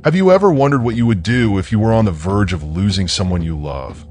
Have you ever wondered what you would do if you were on the verge of losing someone you love,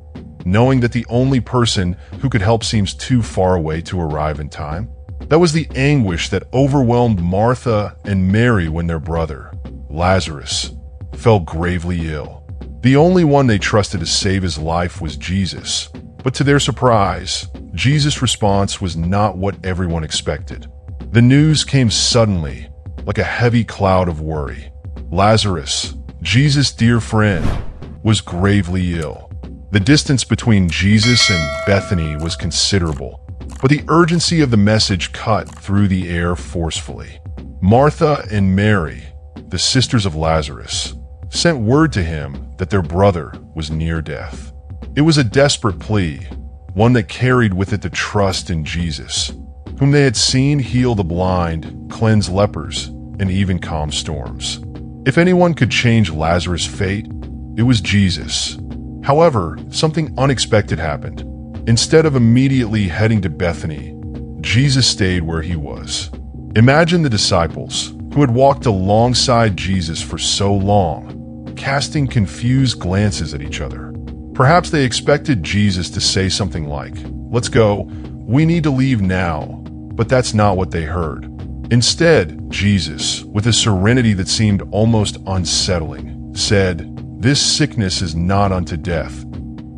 knowing that the only person who could help seems too far away to arrive in time? That was the anguish that overwhelmed Martha and Mary when their brother, Lazarus, fell gravely ill. The only one they trusted to save his life was Jesus. But to their surprise, Jesus' response was not what everyone expected. The news came suddenly, like a heavy cloud of worry. Lazarus, Jesus' dear friend, was gravely ill. The distance between Jesus and Bethany was considerable, but the urgency of the message cut through the air forcefully. Martha and Mary, the sisters of Lazarus, sent word to him that their brother was near death. It was a desperate plea, one that carried with it the trust in Jesus, whom they had seen heal the blind, cleanse lepers, and even calm storms. If anyone could change Lazarus' fate, it was Jesus. However, something unexpected happened. Instead of immediately heading to Bethany, Jesus stayed where he was. Imagine the disciples, who had walked alongside Jesus for so long, casting confused glances at each other. Perhaps they expected Jesus to say something like, "Let's go, we need to leave now," but that's not what they heard. Instead, Jesus, with a serenity that seemed almost unsettling, said, "This sickness is not unto death,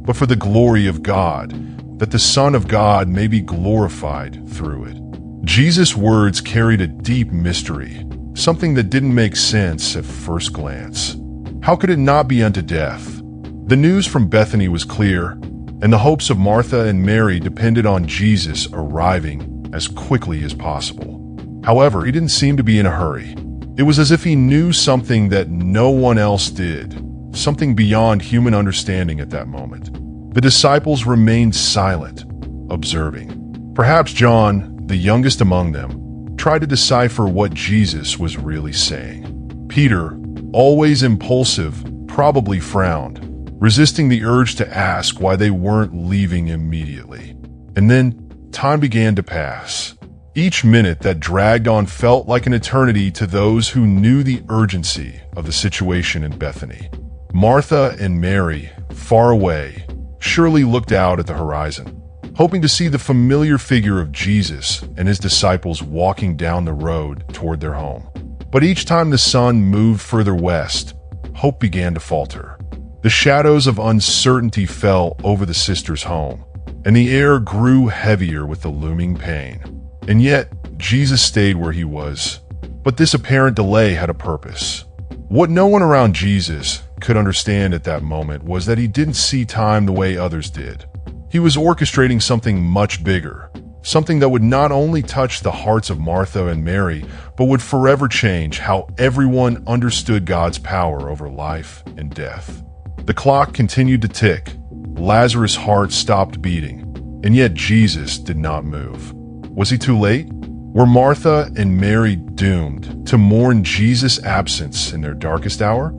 but for the glory of God, that the Son of God may be glorified through it." Jesus' words carried a deep mystery, something that didn't make sense at first glance. How could it not be unto death? The news from Bethany was clear, and the hopes of Martha and Mary depended on Jesus arriving as quickly as possible. However, he didn't seem to be in a hurry. It was as if he knew something that no one else did, something beyond human understanding at that moment. The disciples remained silent, observing. Perhaps John, the youngest among them, tried to decipher what Jesus was really saying. Peter, always impulsive, probably frowned, resisting the urge to ask why they weren't leaving immediately. And then time began to pass. Each minute that dragged on felt like an eternity to those who knew the urgency of the situation in Bethany. Martha and Mary, far away, surely looked out at the horizon, hoping to see the familiar figure of Jesus and his disciples walking down the road toward their home. But each time the sun moved further west, hope began to falter. The shadows of uncertainty fell over the sisters' home, and the air grew heavier with the looming pain. And yet, Jesus stayed where he was. But this apparent delay had a purpose. What no one around Jesus could understand at that moment was that he didn't see time the way others did. He was orchestrating something much bigger, something that would not only touch the hearts of Martha and Mary, but would forever change how everyone understood God's power over life and death. The clock continued to tick. Lazarus' heart stopped beating, and yet Jesus did not move. Was he too late? Were Martha and Mary doomed to mourn Jesus' absence in their darkest hour?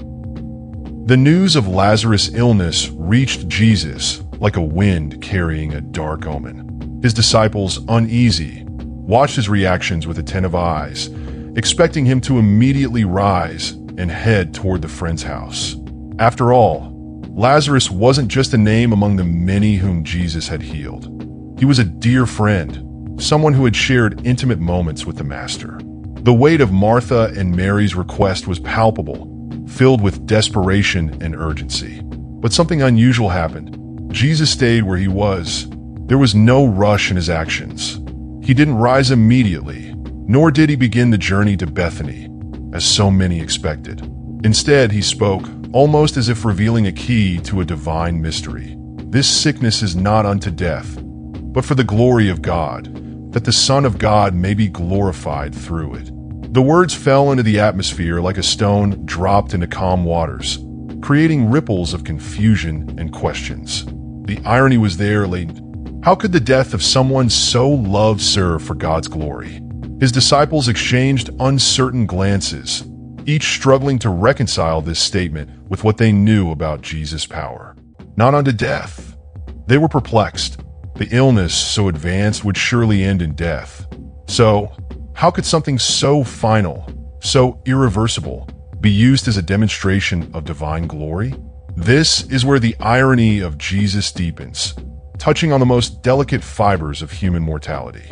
The news of Lazarus' illness reached Jesus like a wind carrying a dark omen. His disciples, uneasy, watched his reactions with attentive eyes, expecting him to immediately rise and head toward the friend's house. After all, Lazarus wasn't just a name among the many whom Jesus had healed. He was a dear friend, someone who had shared intimate moments with the Master. The weight of Martha and Mary's request was palpable, filled with desperation and urgency. But something unusual happened. Jesus stayed where he was. There was no rush in his actions. He didn't rise immediately, nor did he begin the journey to Bethany, as so many expected. Instead, he spoke, almost as if revealing a key to a divine mystery. This sickness is not unto death, but for the glory of God, that the Son of God may be glorified through it. The words fell into the atmosphere like a stone dropped into calm waters, creating ripples of confusion and questions. The irony was there latent. How could the death of someone so loved serve for God's glory? His disciples exchanged uncertain glances, each struggling to reconcile this statement with what they knew about Jesus' power. Not unto death. They were perplexed. The illness so advanced would surely end in death. So, how could something so final, so irreversible, be used as a demonstration of divine glory? This is where the irony of Jesus deepens, touching on the most delicate fibers of human mortality.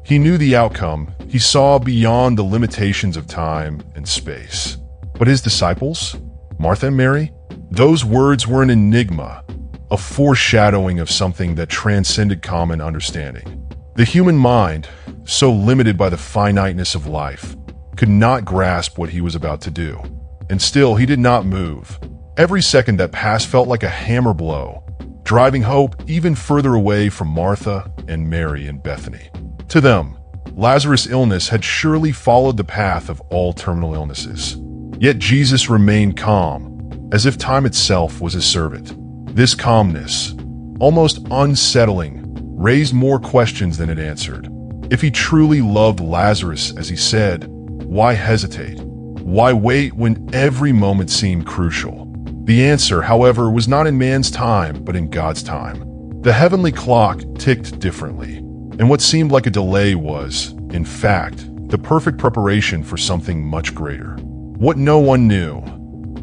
He knew the outcome. He saw beyond the limitations of time and space. But his disciples, Martha and Mary, those words were an enigma, a foreshadowing of something that transcended common understanding. The human mind, so limited by the finiteness of life, could not grasp what he was about to do. And still, he did not move. Every second that passed felt like a hammer blow, driving hope even further away from Martha and Mary in Bethany. To them, Lazarus' illness had surely followed the path of all terminal illnesses. Yet Jesus remained calm, as if time itself was his servant. This calmness, almost unsettling, raised more questions than it answered. If he truly loved Lazarus as he said, why hesitate? Why wait when every moment seemed crucial? The answer, however, was not in man's time, but in God's time. The heavenly clock ticked differently, and what seemed like a delay was, in fact, the perfect preparation for something much greater. What no one knew,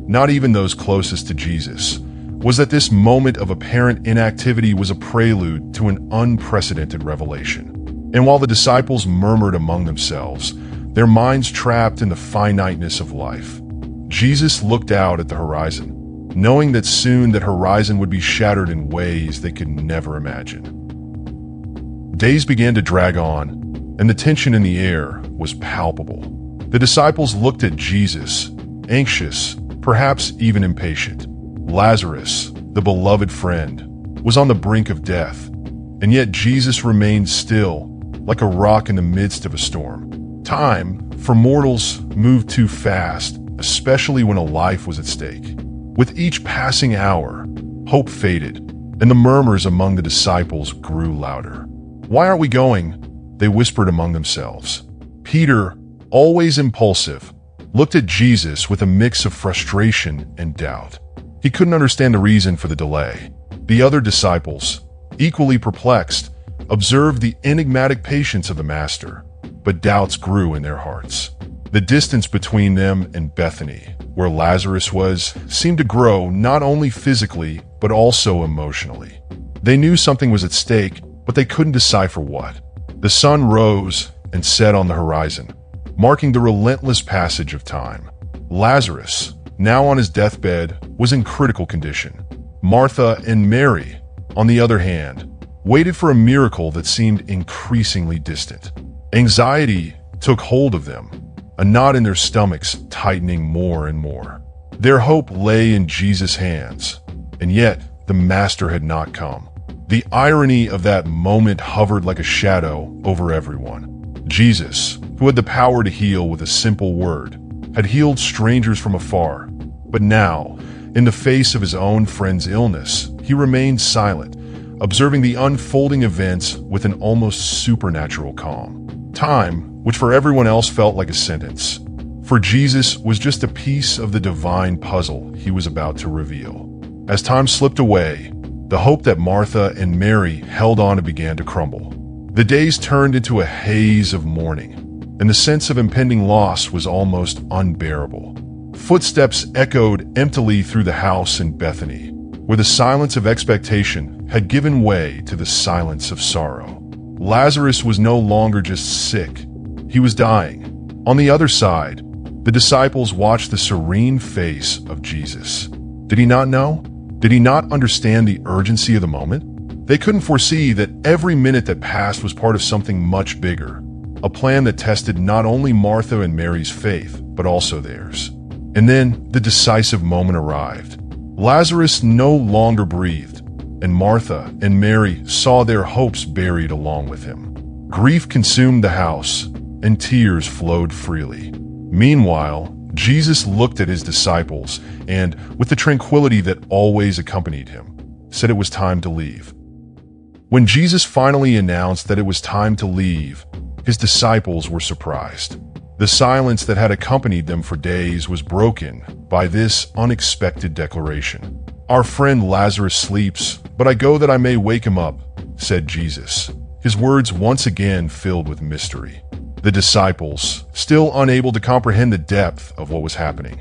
not even those closest to Jesus, was that this moment of apparent inactivity was a prelude to an unprecedented revelation. And while the disciples murmured among themselves, their minds trapped in the finiteness of life, Jesus looked out at the horizon, knowing that soon that horizon would be shattered in ways they could never imagine. Days began to drag on, and the tension in the air was palpable. The disciples looked at Jesus, anxious, perhaps even impatient. Lazarus, the beloved friend, was on the brink of death, and yet Jesus remained still, like a rock in the midst of a storm. Time, for mortals, moved too fast, especially when a life was at stake. With each passing hour, hope faded, and the murmurs among the disciples grew louder. "Why aren't we going?" they whispered among themselves. Peter, always impulsive, looked at Jesus with a mix of frustration and doubt. He couldn't understand the reason for the delay. The other disciples, equally perplexed, observed the enigmatic patience of the Master, but doubts grew in their hearts. The distance between them and Bethany, where Lazarus was, seemed to grow not only physically, but also emotionally. They knew something was at stake, but they couldn't decipher what. The sun rose and set on the horizon, marking the relentless passage of time. Lazarus, now on his deathbed, was in critical condition. Martha and Mary, on the other hand, waited for a miracle that seemed increasingly distant. Anxiety took hold of them, a knot in their stomachs tightening more and more. Their hope lay in Jesus' hands, and yet the Master had not come. The irony of that moment hovered like a shadow over everyone. Jesus, who had the power to heal with a simple word, had healed strangers from afar, but now, in the face of his own friend's illness, he remained silent, observing the unfolding events with an almost supernatural calm. Time, which for everyone else felt like a sentence, for Jesus was just a piece of the divine puzzle he was about to reveal. As time slipped away, the hope that Martha and Mary held on to began to crumble. The days turned into a haze of mourning, and the sense of impending loss was almost unbearable. Footsteps echoed emptily through the house in Bethany, where the silence of expectation had given way to the silence of sorrow. Lazarus was no longer just sick, he was dying. On the other side, the disciples watched the serene face of Jesus. Did he not know? Did he not understand the urgency of the moment? They couldn't foresee that every minute that passed was part of something much bigger, a plan that tested not only Martha and Mary's faith, but also theirs. And then the decisive moment arrived. Lazarus no longer breathed, and Martha and Mary saw their hopes buried along with him. Grief consumed the house, and tears flowed freely. Meanwhile, Jesus looked at his disciples and, with the tranquility that always accompanied him, said it was time to leave. When Jesus finally announced that it was time to leave, his disciples were surprised. The silence that had accompanied them for days was broken by this unexpected declaration. "Our friend Lazarus sleeps, but I go that I may wake him up," said Jesus, his words once again filled with mystery. The disciples, still unable to comprehend the depth of what was happening,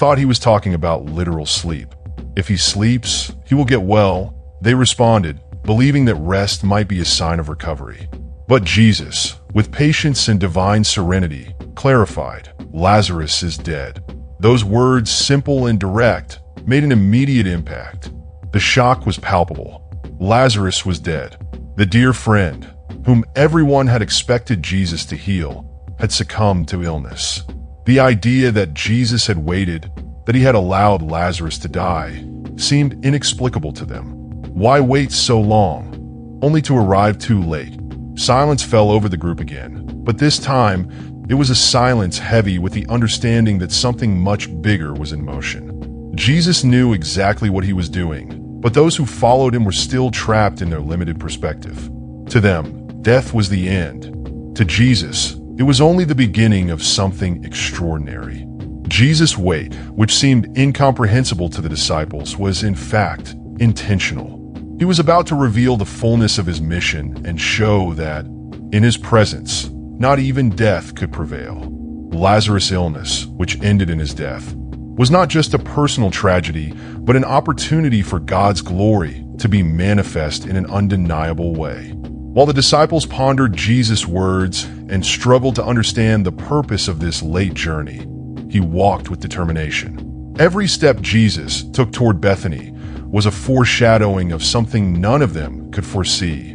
thought he was talking about literal sleep. If he sleeps, he will get well, they responded, believing that rest might be a sign of recovery. But Jesus, with patience and divine serenity, clarified, Lazarus is dead. Those words, simple and direct, made an immediate impact. The shock was palpable. Lazarus was dead. The dear friend, whom everyone had expected Jesus to heal, had succumbed to illness. The idea that Jesus had waited, that he had allowed Lazarus to die, seemed inexplicable to them. Why wait so long, only to arrive too late? Silence fell over the group again, but this time, it was a silence heavy with the understanding that something much bigger was in motion. Jesus knew exactly what he was doing, but those who followed him were still trapped in their limited perspective. To them, death was the end. To Jesus, it was only the beginning of something extraordinary. Jesus' wait, which seemed incomprehensible to the disciples, was in fact intentional. He was about to reveal the fullness of his mission and show that, in his presence, not even death could prevail. Lazarus' illness, which ended in his death, was not just a personal tragedy, but an opportunity for God's glory to be manifest in an undeniable way. While the disciples pondered Jesus' words and struggled to understand the purpose of this late journey, he walked with determination. Every step Jesus took toward Bethany was a foreshadowing of something none of them could foresee,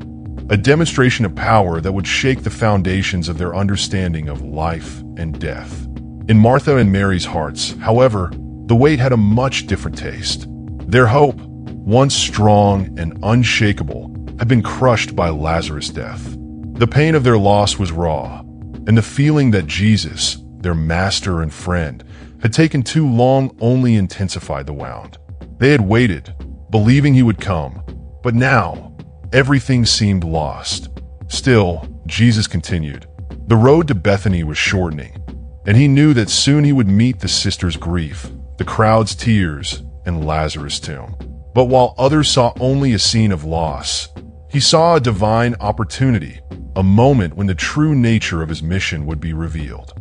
a demonstration of power that would shake the foundations of their understanding of life and death. In Martha and Mary's hearts, however, the wait had a much different taste. Their hope, once strong and unshakable, had been crushed by Lazarus' death. The pain of their loss was raw, and the feeling that Jesus, their master and friend, had taken too long only intensified the wound. They had waited, believing he would come, but now, everything seemed lost. Still, Jesus continued. The road to Bethany was shortening, and he knew that soon he would meet the sisters' grief, the crowd's tears, and Lazarus' tomb. But while others saw only a scene of loss, he saw a divine opportunity, a moment when the true nature of his mission would be revealed.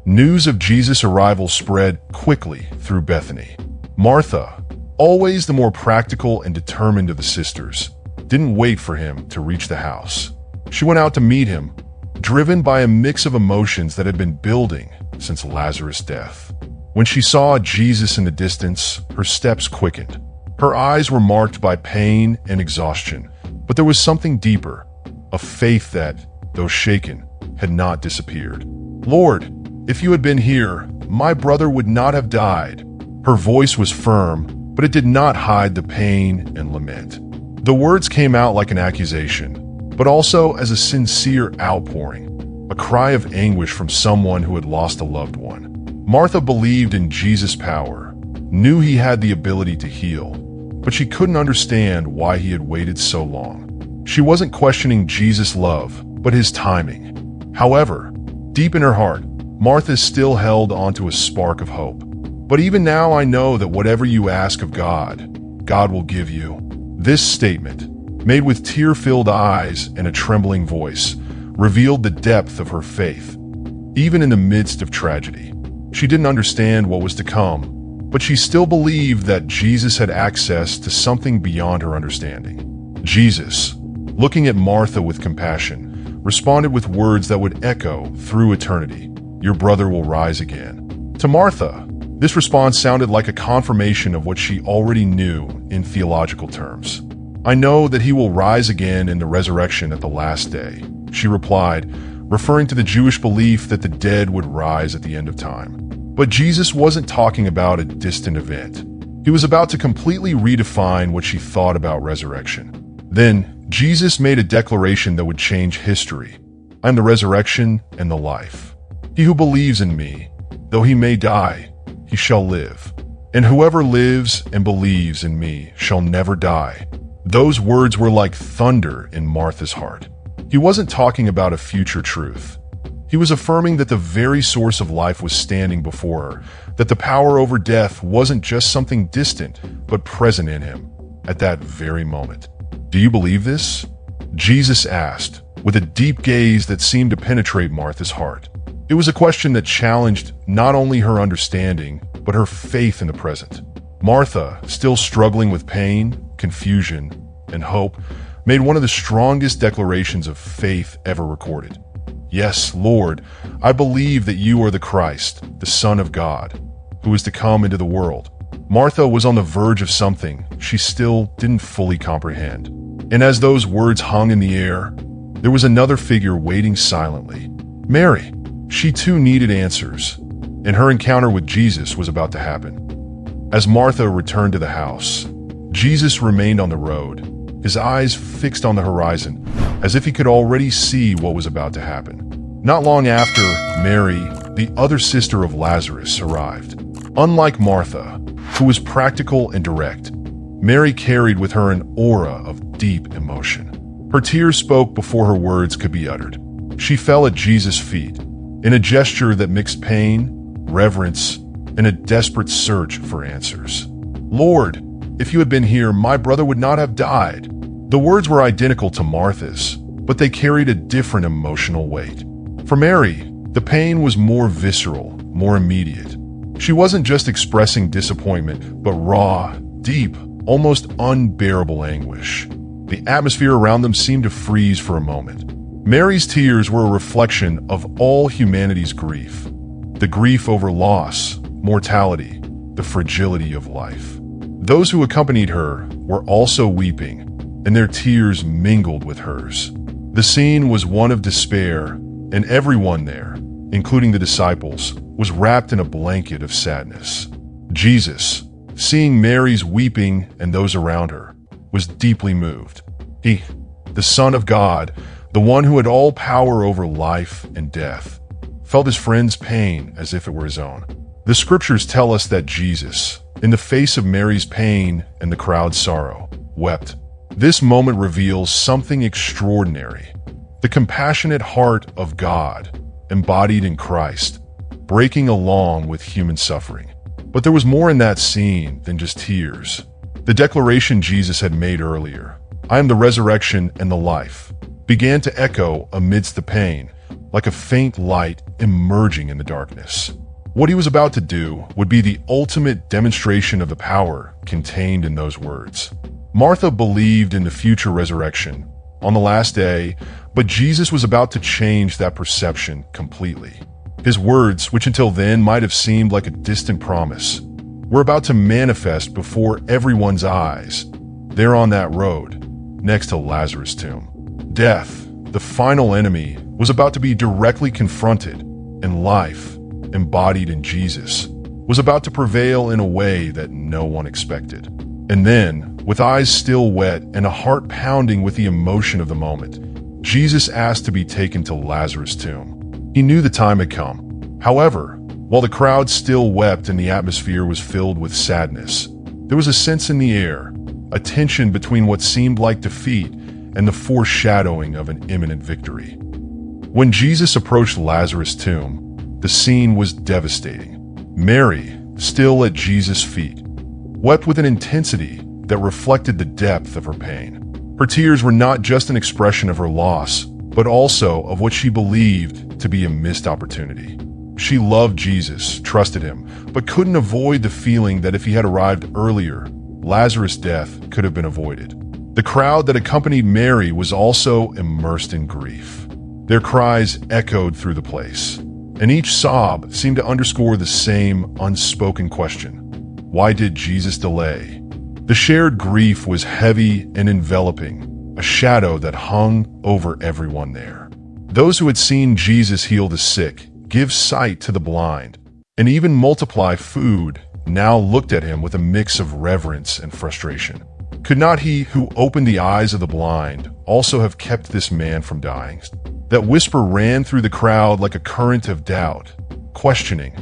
News of Jesus' arrival spread quickly through Bethany. Martha, always the more practical and determined of the sisters, didn't wait for him to reach the house. She went out to meet him, driven by a mix of emotions that had been building since Lazarus' death. When she saw Jesus in the distance, her steps quickened. Her eyes were marked by pain and exhaustion, but there was something deeper, a faith that, though shaken, had not disappeared. Lord, if you had been here, my brother would not have died. Her voice was firm, but it did not hide the pain and lament. The words came out like an accusation, but also as a sincere outpouring, a cry of anguish from someone who had lost a loved one. Martha believed in Jesus' power, knew he had the ability to heal, but she couldn't understand why he had waited so long. She wasn't questioning Jesus' love, but his timing. However, deep in her heart, Martha still held onto a spark of hope. But even now I know that whatever you ask of God, God will give you. This statement, made with tear-filled eyes and a trembling voice, revealed the depth of her faith. Even in the midst of tragedy, she didn't understand what was to come, but she still believed that Jesus had access to something beyond her understanding. Jesus, looking at Martha with compassion, responded with words that would echo through eternity. Your brother will rise again. To Martha, this response sounded like a confirmation of what she already knew in theological terms. I know that he will rise again in the resurrection at the last day, she replied, referring to the Jewish belief that the dead would rise at the end of time. But Jesus wasn't talking about a distant event. He was about to completely redefine what she thought about resurrection. Then, Jesus made a declaration that would change history. I am the resurrection and the life. He who believes in me, though he may die, he shall live. And whoever lives and believes in me shall never die. Those words were like thunder in Martha's heart. He wasn't talking about a future truth. He was affirming that the very source of life was standing before her, that the power over death wasn't just something distant, but present in him at that very moment. Do you believe this? Jesus asked, with a deep gaze that seemed to penetrate Martha's heart. It was a question that challenged not only her understanding, but her faith in the present. Martha, still struggling with pain, confusion, and hope, made one of the strongest declarations of faith ever recorded. "Yes, Lord, I believe that you are the Christ, the Son of God, who is to come into the world." Martha was on the verge of something she still didn't fully comprehend. And as those words hung in the air, there was another figure waiting silently. Mary. She too needed answers, and her encounter with Jesus was about to happen. As Martha returned to the house, Jesus remained on the road, his eyes fixed on the horizon, as if he could already see what was about to happen. Not long after, Mary, the other sister of Lazarus, arrived. Unlike Martha, who was practical and direct, Mary carried with her an aura of deep emotion. Her tears spoke before her words could be uttered. She fell at Jesus' feet, in a gesture that mixed pain, reverence, and a desperate search for answers. "Lord, if you had been here, my brother would not have died." The words were identical to Martha's, but they carried a different emotional weight. For Mary, the pain was more visceral, more immediate. She wasn't just expressing disappointment, but raw, deep, almost unbearable anguish. The atmosphere around them seemed to freeze for a moment. Mary's tears were a reflection of all humanity's grief. The grief over loss, mortality, the fragility of life. Those who accompanied her were also weeping, and their tears mingled with hers. The scene was one of despair, and everyone there, including the disciples, was wrapped in a blanket of sadness. Jesus, seeing Mary's weeping and those around her, was deeply moved. He, the Son of God, the one who had all power over life and death, felt his friend's pain as if it were his own. The scriptures tell us that Jesus, in the face of Mary's pain and the crowd's sorrow, wept. This moment reveals something extraordinary. The compassionate heart of God, embodied in Christ, breaking along with human suffering. But there was more in that scene than just tears. The declaration Jesus had made earlier, "I am the resurrection and the life," began to echo amidst the pain, like a faint light emerging in the darkness. What he was about to do would be the ultimate demonstration of the power contained in those words. Martha believed in the future resurrection on the last day, but Jesus was about to change that perception completely. His words, which until then might have seemed like a distant promise, were about to manifest before everyone's eyes, there on that road, next to Lazarus' tomb. Death, the final enemy, was about to be directly confronted, and life, embodied in Jesus, was about to prevail in a way that no one expected. And then, with eyes still wet and a heart pounding with the emotion of the moment, Jesus asked to be taken to Lazarus' tomb. He knew the time had come. However, while the crowd still wept and the atmosphere was filled with sadness, there was a sense in the air, a tension between what seemed like defeat and the foreshadowing of an imminent victory. When Jesus approached Lazarus' tomb, the scene was devastating. Mary, still at Jesus' feet, wept with an intensity that reflected the depth of her pain. Her tears were not just an expression of her loss, but also of what she believed to be a missed opportunity. She loved Jesus, trusted him, but couldn't avoid the feeling that if he had arrived earlier, Lazarus' death could have been avoided. The crowd that accompanied Mary was also immersed in grief. Their cries echoed through the place, and each sob seemed to underscore the same unspoken question: why did Jesus delay? The shared grief was heavy and enveloping, a shadow that hung over everyone there. Those who had seen Jesus heal the sick, give sight to the blind, and even multiply food, now looked at him with a mix of reverence and frustration. Could not he who opened the eyes of the blind also have kept this man from dying? That whisper ran through the crowd like a current of doubt, questioning,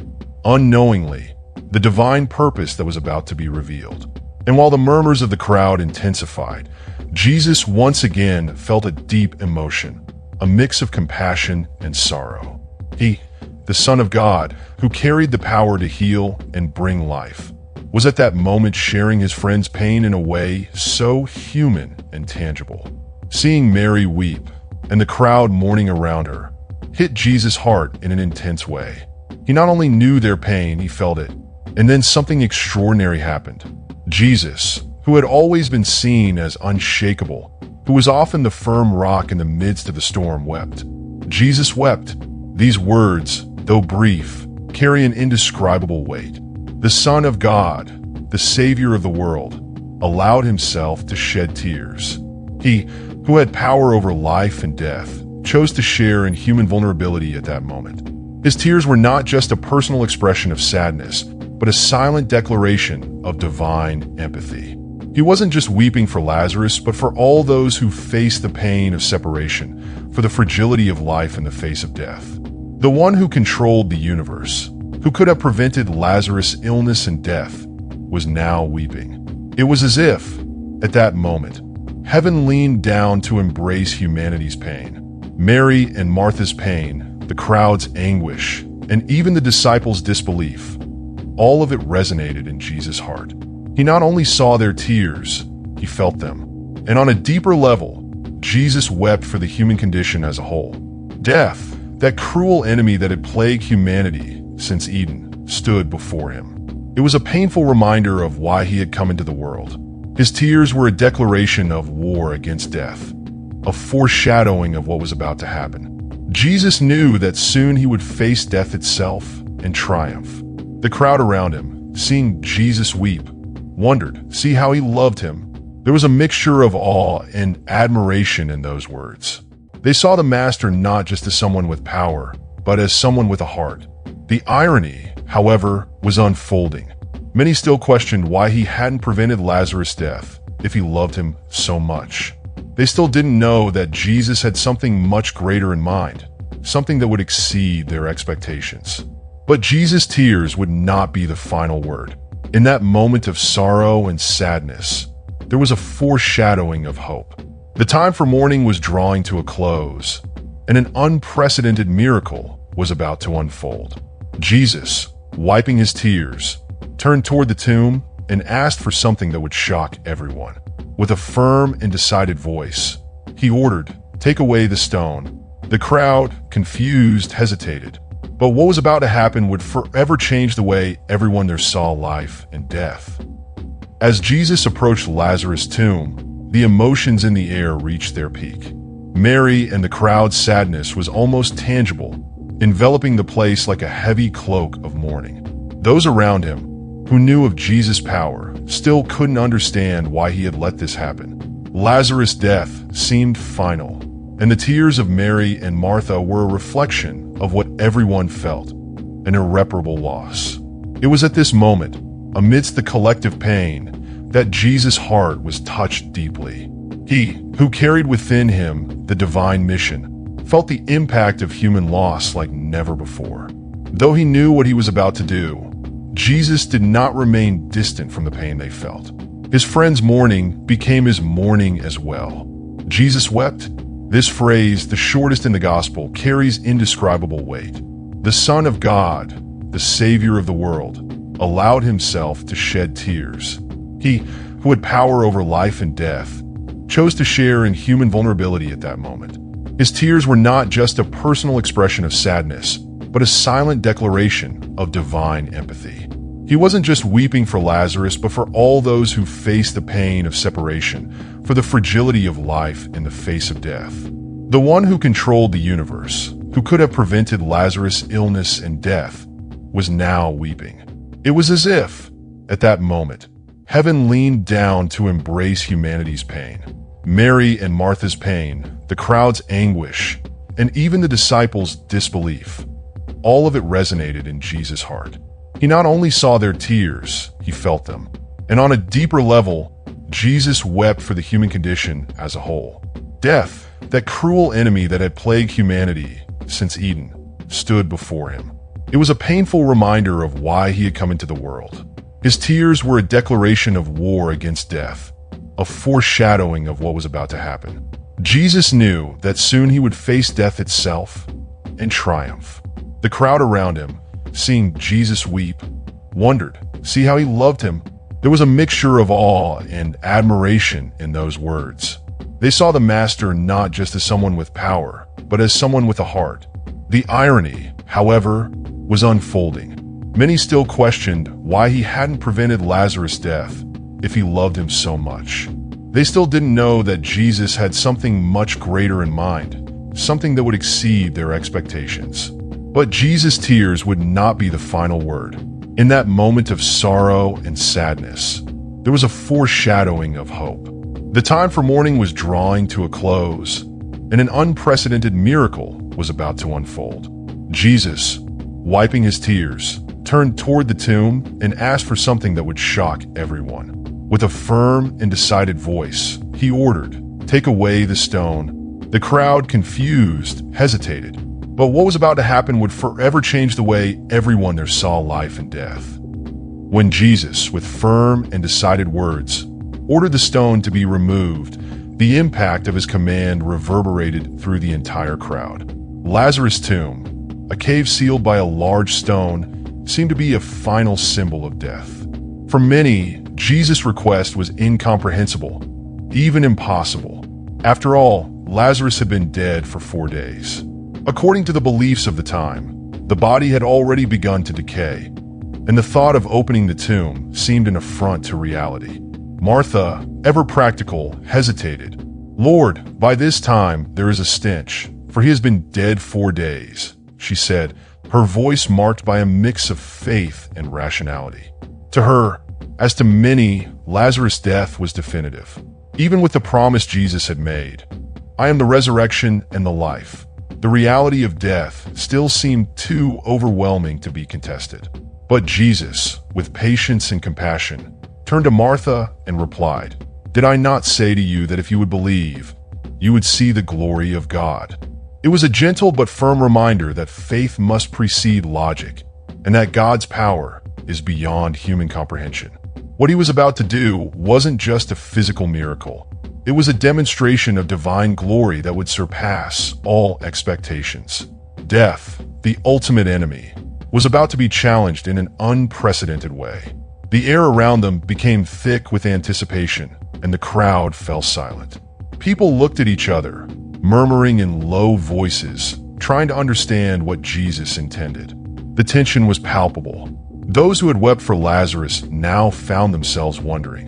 unknowingly, the divine purpose that was about to be revealed. And while the murmurs of the crowd intensified, Jesus once again felt a deep emotion, a mix of compassion and sorrow. He, the Son of God, who carried the power to heal and bring life, was at that moment sharing his friend's pain in a way so human and tangible. Seeing Mary weep, and the crowd mourning around her, hit Jesus' heart in an intense way. He not only knew their pain, he felt it, And then something extraordinary happened. Jesus, who had always been seen as unshakable, who was often the firm rock in the midst of the storm, wept. Jesus wept. These words, though brief, carry an indescribable weight. The Son of God, the Savior of the world, allowed himself to shed tears. He, who had power over life and death, chose to share in human vulnerability at that moment. His tears were not just a personal expression of sadness, but a silent declaration of divine empathy. He wasn't just weeping for Lazarus, but for all those who face the pain of separation, for the fragility of life in the face of death. The one who controlled the universe, who could have prevented Lazarus' illness and death, was now weeping. It was as if, at that moment, heaven leaned down to embrace humanity's pain. Mary and Martha's pain, the crowd's anguish, and even the disciples' disbelief. All of it resonated in Jesus' heart. He not only saw their tears, he felt them. And on a deeper level, Jesus wept for the human condition as a whole. Death, that cruel enemy that had plagued humanity since Eden, stood before him. It was a painful reminder of why he had come into the world. His tears were a declaration of war against death, a foreshadowing of what was about to happen. Jesus knew that soon he would face death itself and triumph. The crowd around him, seeing Jesus weep, wondered, see how he loved him. There was a mixture of awe and admiration in those words. They saw the master not just as someone with power, but as someone with a heart. The irony, however, was unfolding. Many still questioned why he hadn't prevented Lazarus' death if he loved him so much. They still didn't know that Jesus had something much greater in mind, something that would exceed their expectations. But Jesus' tears would not be the final word. In that moment of sorrow and sadness, there was a foreshadowing of hope. The time for mourning was drawing to a close, and an unprecedented miracle was about to unfold. Jesus, wiping his tears, turned toward the tomb and asked for something that would shock everyone. With a firm and decided voice, he ordered, "Take away the stone." The crowd, confused, hesitated. But what was about to happen would forever change the way everyone there saw life and death. As Jesus approached Lazarus' tomb, the emotions in the air reached their peak. Mary and the crowd's sadness was almost tangible, enveloping the place like a heavy cloak of mourning. Those around him, who knew of Jesus' power, still couldn't understand why he had let this happen. Lazarus' death seemed final, and the tears of Mary and Martha were a reflection of what everyone felt, an irreparable loss. It was at this moment, amidst the collective pain, that Jesus' heart was touched deeply. He, who carried within him the divine mission, felt the impact of human loss like never before. Though he knew what he was about to do, Jesus did not remain distant from the pain they felt. His friends' mourning became his mourning as well. Jesus wept. This phrase, the shortest in the gospel, carries indescribable weight. The Son of God, the Savior of the world, allowed himself to shed tears. He, who had power over life and death, chose to share in human vulnerability at that moment. His tears were not just a personal expression of sadness, but a silent declaration of divine empathy. He wasn't just weeping for Lazarus, but for all those who face the pain of separation, for the fragility of life in the face of death. The one who controlled the universe, who could have prevented Lazarus' illness and death, was now weeping. It was as if, at that moment, heaven leaned down to embrace humanity's pain. Mary and Martha's pain, the crowd's anguish, and even the disciples' disbelief. All of it resonated in Jesus' heart. He not only saw their tears, he felt them. And on a deeper level, Jesus wept for the human condition as a whole. Death, that cruel enemy that had plagued humanity since Eden, stood before him. It was a painful reminder of why he had come into the world. His tears were a declaration of war against death, a foreshadowing of what was about to happen. Jesus knew that soon he would face death itself and triumph. The crowd around him, seeing Jesus weep, wondered, see how he loved him. There was a mixture of awe and admiration in those words. They saw the master not just as someone with power, but as someone with a heart. The irony, however, was unfolding. Many still questioned why he hadn't prevented Lazarus' death if he loved him so much. They still didn't know that Jesus had something much greater in mind, something that would exceed their expectations. But Jesus' tears would not be the final word. In that moment of sorrow and sadness, there was a foreshadowing of hope. The time for mourning was drawing to a close, and an unprecedented miracle was about to unfold. Jesus, wiping his tears, turned toward the tomb and asked for something that would shock everyone. With a firm and decided voice, he ordered, "Take away the stone." The crowd, confused, hesitated. But what was about to happen would forever change the way everyone there saw life and death. When Jesus, with firm and decided words, ordered the stone to be removed, the impact of his command reverberated through the entire crowd. Lazarus' tomb, a cave sealed by a large stone, seemed to be a final symbol of death. For many, Jesus' request was incomprehensible, even impossible. After all, Lazarus had been dead for 4 days. According to the beliefs of the time, the body had already begun to decay, and the thought of opening the tomb seemed an affront to reality. Martha, ever practical, hesitated. "Lord, by this time there is a stench, for he has been dead 4 days," she said, her voice marked by a mix of faith and rationality. To her, as to many, Lazarus' death was definitive. Even with the promise Jesus had made, "I am the resurrection and the life," the reality of death still seemed too overwhelming to be contested. But Jesus, with patience and compassion, turned to Martha and replied, "Did I not say to you that if you would believe, you would see the glory of God?" It was a gentle but firm reminder that faith must precede logic, and that God's power is beyond human comprehension. What he was about to do wasn't just a physical miracle. It was a demonstration of divine glory that would surpass all expectations. Death, the ultimate enemy, was about to be challenged in an unprecedented way. The air around them became thick with anticipation, and the crowd fell silent. People looked at each other, murmuring in low voices, trying to understand what Jesus intended. The tension was palpable. Those who had wept for Lazarus now found themselves wondering,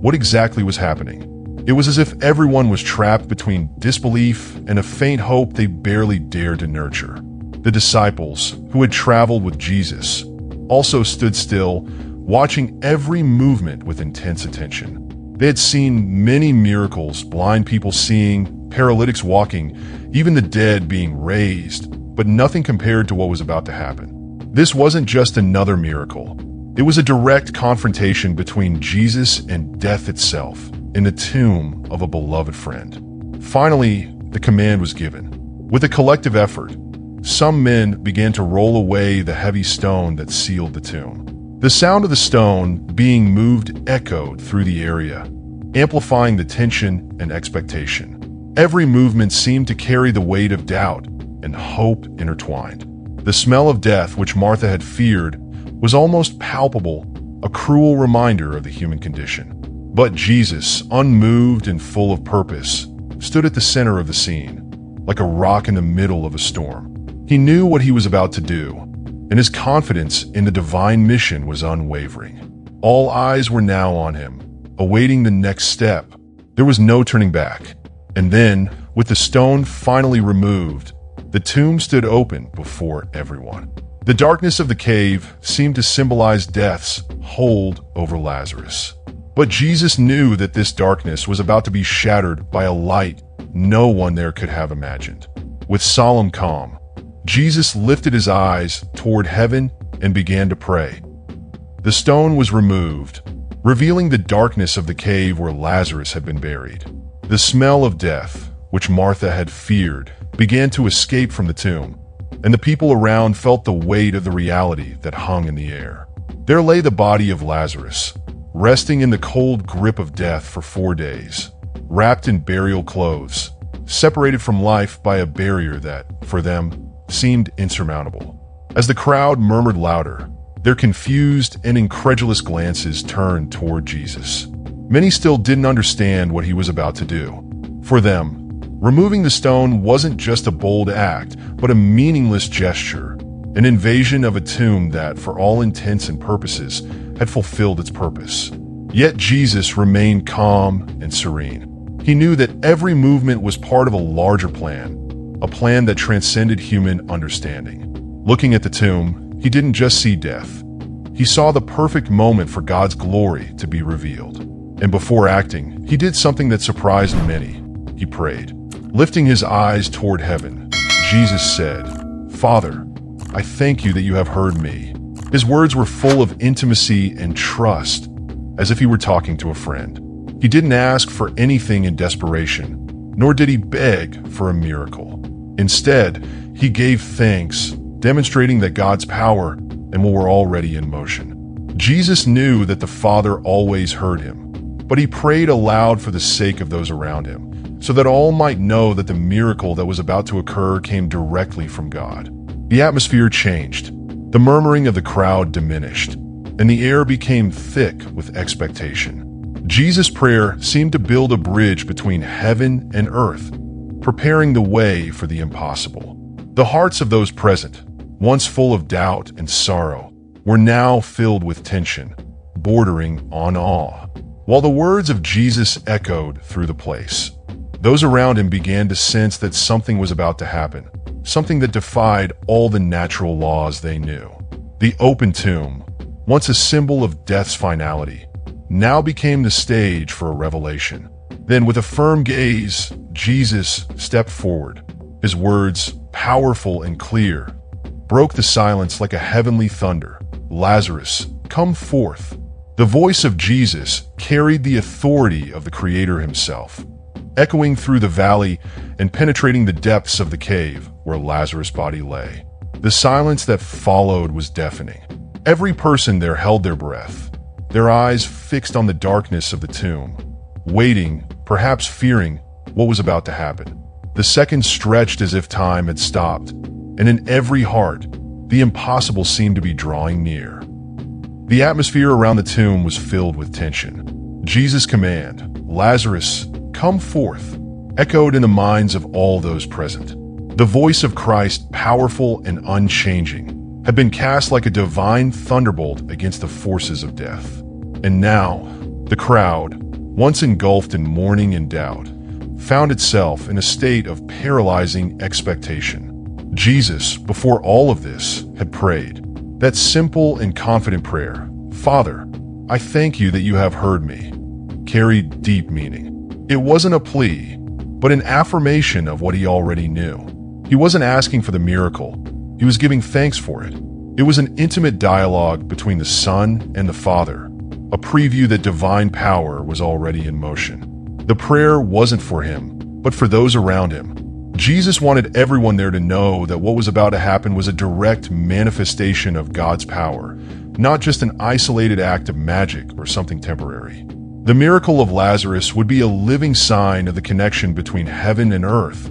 what exactly was happening? It was as if everyone was trapped between disbelief and a faint hope they barely dared to nurture. The disciples, who had traveled with Jesus, also stood still, watching every movement with intense attention. They had seen many miracles, blind people seeing, paralytics walking, even the dead being raised, but nothing compared to what was about to happen. This wasn't just another miracle. It was a direct confrontation between Jesus and death itself in the tomb of a beloved friend. Finally, the command was given. With a collective effort, some men began to roll away the heavy stone that sealed the tomb. The sound of the stone being moved echoed through the area, amplifying the tension and expectation. Every movement seemed to carry the weight of doubt and hope intertwined. The smell of death, which Martha had feared, was almost palpable, a cruel reminder of the human condition. But Jesus, unmoved and full of purpose, stood at the center of the scene, like a rock in the middle of a storm. He knew what he was about to do, and his confidence in the divine mission was unwavering. All eyes were now on him, awaiting the next step. There was no turning back. And then, with the stone finally removed, the tomb stood open before everyone. The darkness of the cave seemed to symbolize death's hold over Lazarus. But Jesus knew that this darkness was about to be shattered by a light no one there could have imagined. With solemn calm, Jesus lifted his eyes toward heaven and began to pray. The stone was removed, revealing the darkness of the cave where Lazarus had been buried. The smell of death, which Martha had feared, began to escape from the tomb, and the people around felt the weight of the reality that hung in the air. There lay the body of Lazarus, resting in the cold grip of death for 4 days, wrapped in burial clothes, separated from life by a barrier that, for them, seemed insurmountable. As the crowd murmured louder, their confused and incredulous glances turned toward Jesus. Many still didn't understand what he was about to do. For them, removing the stone wasn't just a bold act, but a meaningless gesture, an invasion of a tomb that, for all intents and purposes, had fulfilled its purpose. Yet Jesus remained calm and serene. He knew that every movement was part of a larger plan, a plan that transcended human understanding. Looking at the tomb, he didn't just see death. He saw the perfect moment for God's glory to be revealed. And before acting, he did something that surprised many. He prayed. Lifting his eyes toward heaven, Jesus said, "Father, I thank you that you have heard me." His words were full of intimacy and trust, as if he were talking to a friend. He didn't ask for anything in desperation, nor did he beg for a miracle. Instead, he gave thanks, demonstrating that God's power and were already in motion. Jesus knew that the Father always heard him, but he prayed aloud for the sake of those around him, so that all might know that the miracle that was about to occur came directly from God. The atmosphere changed. The murmuring of the crowd diminished, and the air became thick with expectation. Jesus' prayer seemed to build a bridge between heaven and earth, preparing the way for the impossible. The hearts of those present, once full of doubt and sorrow, were now filled with tension, bordering on awe. While the words of Jesus echoed through the place, those around him began to sense that something was about to happen, something that defied all the natural laws they knew. The open tomb, once a symbol of death's finality, now became the stage for a revelation. Then, with a firm gaze, Jesus stepped forward. His words, powerful and clear, broke the silence like a heavenly thunder. "Lazarus, come forth." The voice of Jesus carried the authority of the Creator himself, echoing through the valley and penetrating the depths of the cave where Lazarus' body lay. The silence that followed was deafening. Every person there held their breath, their eyes fixed on the darkness of the tomb, waiting, perhaps fearing what was about to happen. The seconds stretched as if time had stopped, and in every heart, the impossible seemed to be drawing near. The atmosphere around the tomb was filled with tension. Jesus' command, "Lazarus, come forth," echoed in the minds of all those present. The voice of Christ, powerful and unchanging, had been cast like a divine thunderbolt against the forces of death. And now, the crowd, once engulfed in mourning and doubt, found itself in a state of paralyzing expectation. Jesus, before all of this, had prayed that simple and confident prayer, "Father, I thank you that you have heard me," carried deep meaning. It wasn't a plea, but an affirmation of what he already knew. He wasn't asking for the miracle, he was giving thanks for it. It was an intimate dialogue between the Son and the Father, a preview that divine power was already in motion. The prayer wasn't for him, but for those around him. Jesus wanted everyone there to know that what was about to happen was a direct manifestation of God's power, not just an isolated act of magic or something temporary. The miracle of Lazarus would be a living sign of the connection between heaven and earth,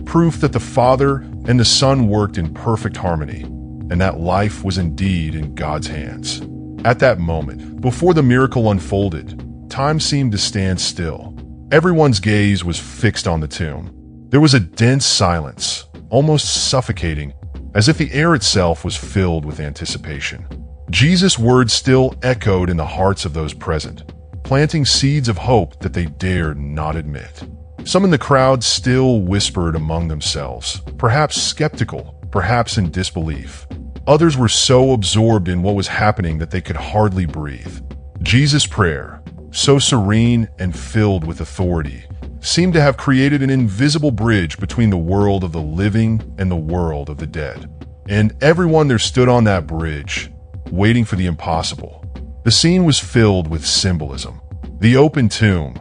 proof that the Father and the Son worked in perfect harmony, and that life was indeed in God's hands. At that moment, before the miracle unfolded, time seemed to stand still. Everyone's gaze was fixed on the tomb. There was a dense silence, almost suffocating, as if the air itself was filled with anticipation. Jesus' words still echoed in the hearts of those present, planting seeds of hope that they dared not admit. Some in the crowd still whispered among themselves, perhaps skeptical, perhaps in disbelief. Others were so absorbed in what was happening that they could hardly breathe. Jesus' prayer, so serene and filled with authority, seemed to have created an invisible bridge between the world of the living and the world of the dead. And everyone there stood on that bridge, waiting for the impossible. The scene was filled with symbolism. The open tomb,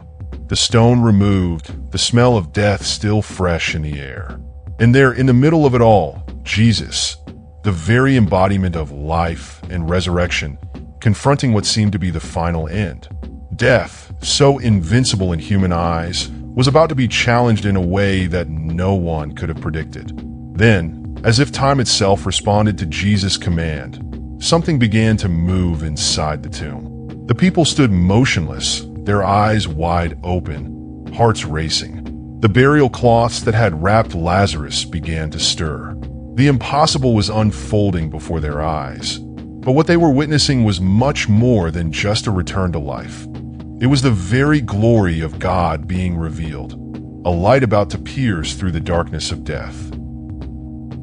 the stone removed, the smell of death still fresh in the air. And there, in the middle of it all, Jesus, the very embodiment of life and resurrection, confronting what seemed to be the final end. Death, so invincible in human eyes, was about to be challenged in a way that no one could have predicted. Then, as if time itself responded to Jesus' command, something began to move inside the tomb. The people stood motionless, their eyes wide open, hearts racing. The burial cloths that had wrapped Lazarus began to stir. The impossible was unfolding before their eyes. But what they were witnessing was much more than just a return to life. It was the very glory of God being revealed, a light about to pierce through the darkness of death.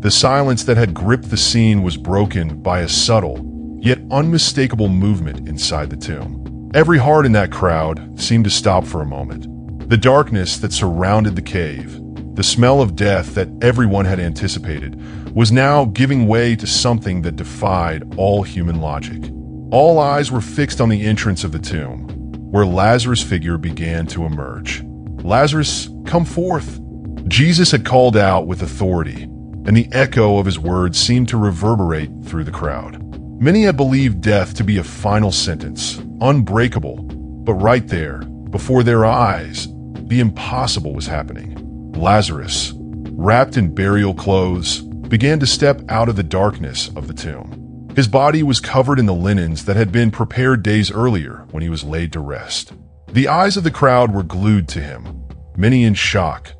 The silence that had gripped the scene was broken by a subtle, yet unmistakable movement inside the tomb. Every heart in that crowd seemed to stop for a moment. The darkness that surrounded the cave, the smell of death that everyone had anticipated, was now giving way to something that defied all human logic. All eyes were fixed on the entrance of the tomb, where Lazarus' figure began to emerge. "Lazarus, come forth!" Jesus had called out with authority, and the echo of his words seemed to reverberate through the crowd. Many had believed death to be a final sentence, unbreakable, but right there, before their eyes, the impossible was happening. Lazarus, wrapped in burial clothes, began to step out of the darkness of the tomb. His body was covered in the linens that had been prepared days earlier when he was laid to rest. The eyes of the crowd were glued to him, many in shock,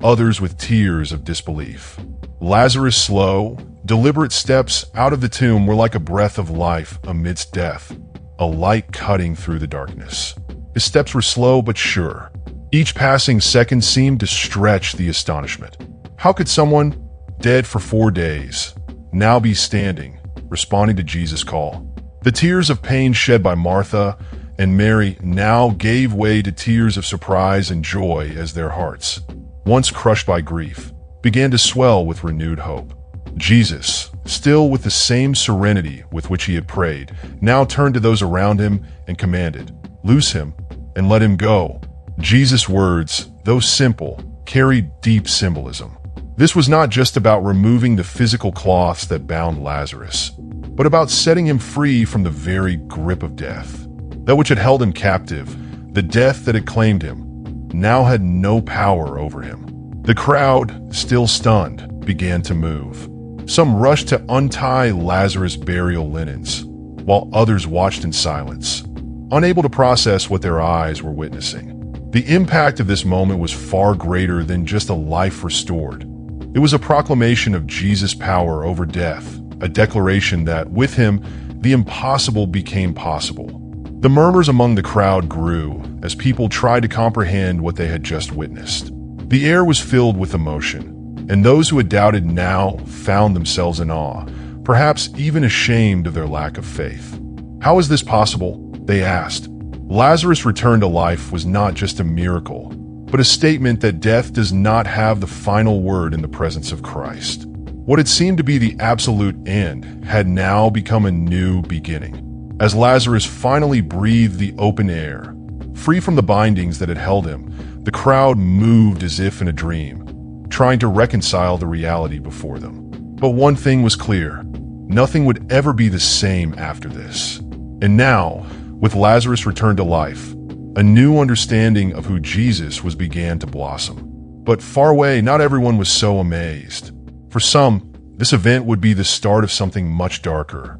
others with tears of disbelief. Lazarus' slow, deliberate steps out of the tomb were like a breath of life amidst death, a light cutting through the darkness. His steps were slow but sure. Each passing second seemed to stretch the astonishment. How could someone, dead for 4 days, now be standing, responding to Jesus' call? The tears of pain shed by Martha and Mary now gave way to tears of surprise and joy as their hearts, once crushed by grief, began to swell with renewed hope. Jesus, still with the same serenity with which he had prayed, now turned to those around him and commanded, "Loose him and let him go." Jesus' words, though simple, carried deep symbolism. This was not just about removing the physical cloths that bound Lazarus, but about setting him free from the very grip of death. That which had held him captive, the death that had claimed him, now had no power over him. The crowd, still stunned, began to move. Some rushed to untie Lazarus' burial linens, while others watched in silence, unable to process what their eyes were witnessing. The impact of this moment was far greater than just a life restored. It was a proclamation of Jesus' power over death, a declaration that, with him, the impossible became possible. The murmurs among the crowd grew as people tried to comprehend what they had just witnessed. The air was filled with emotion, and those who had doubted now found themselves in awe, perhaps even ashamed of their lack of faith. "How is this possible?" they asked. Lazarus' return to life was not just a miracle, but a statement that death does not have the final word in the presence of Christ. What had seemed to be the absolute end had now become a new beginning. As Lazarus finally breathed the open air, free from the bindings that had held him, the crowd moved as if in a dream, trying to reconcile the reality before them. But one thing was clear: nothing would ever be the same after this. And now, with Lazarus returned to life, a new understanding of who Jesus was began to blossom. But far away, not everyone was so amazed. For some, this event would be the start of something much darker.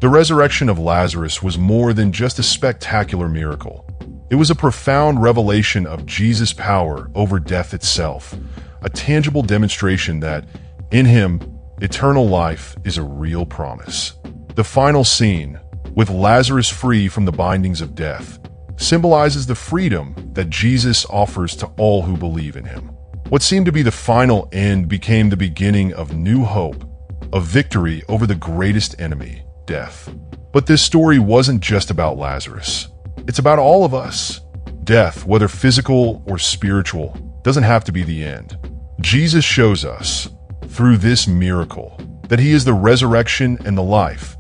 The resurrection of Lazarus was more than just a spectacular miracle. It was a profound revelation of Jesus' power over death itself, a tangible demonstration that, in him, eternal life is a real promise. The final scene, with Lazarus free from the bindings of death, symbolizes the freedom that Jesus offers to all who believe in him. What seemed to be the final end became the beginning of new hope, of victory over the greatest enemy, death. But this story wasn't just about Lazarus. It's about all of us. Death, whether physical or spiritual, doesn't have to be the end. Jesus shows us, through this miracle, that he is the resurrection and the life,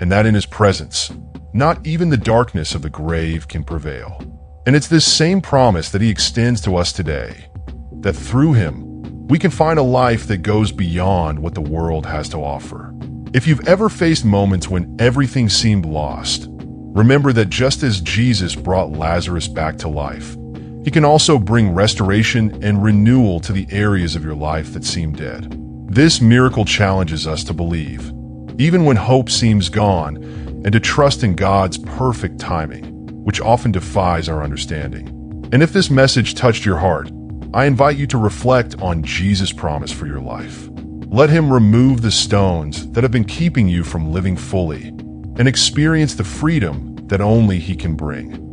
and that in his presence, not even the darkness of the grave can prevail. And it's this same promise that he extends to us today, that through him, we can find a life that goes beyond what the world has to offer. If you've ever faced moments when everything seemed lost, remember that just as Jesus brought Lazarus back to life, he can also bring restoration and renewal to the areas of your life that seem dead. This miracle challenges us to believe, even when hope seems gone, and to trust in God's perfect timing, which often defies our understanding. And if this message touched your heart, I invite you to reflect on Jesus' promise for your life. Let him remove the stones that have been keeping you from living fully and experience the freedom that only he can bring.